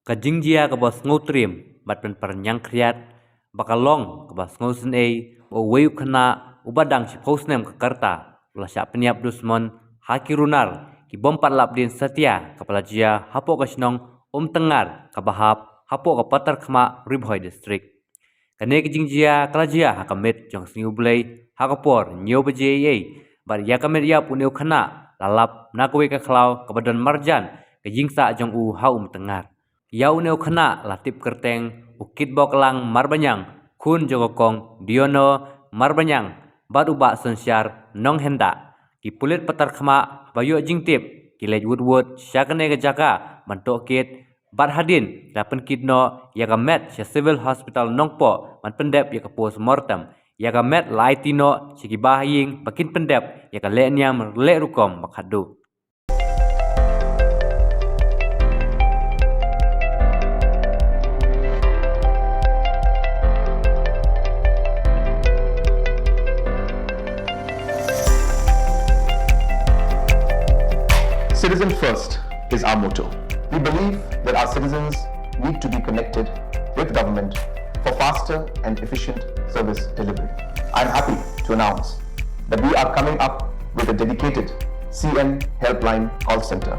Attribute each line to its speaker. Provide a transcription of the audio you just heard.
Speaker 1: Kajingjia ke bos ngutrim, bat pen pernyang kriat, bakalong ke bos ngusen wayu kena ubadang si posnem ke karta, ulah siap peniap dusmon, haki runar, ki bompat lapdin setia, kepala jia, hapo kasinong, tengar, kabahap, hapo ke patar kema ribhoi distrik. Kane kajingjia kalajia hakamit jong singu bulai, hakapor, nyo bejie, bat yakamit ya puneu kena, lalap, nakwe ke klau, kebadan marjan, kajingsa jong hau tengar. Yau neu kena latip kerteng ukit boklang marbanyang kun jogokong diono marbanyang badu ba sensyar nong henda ki pulit patar khama bayu jingtip ki lej wood syakane gajaka mantok kit bat hadin lapen kitno yaga met sya civil hospital nongpo man pendep yaga post mortem yaga met laitino sigi bahing bakin pendep yaga lenyam le rukom makhadu.
Speaker 2: Citizen first is our motto. We believe that our citizens need to be connected with government for faster and efficient service delivery. I'm happy to announce that we are coming up with a dedicated CM helpline call center.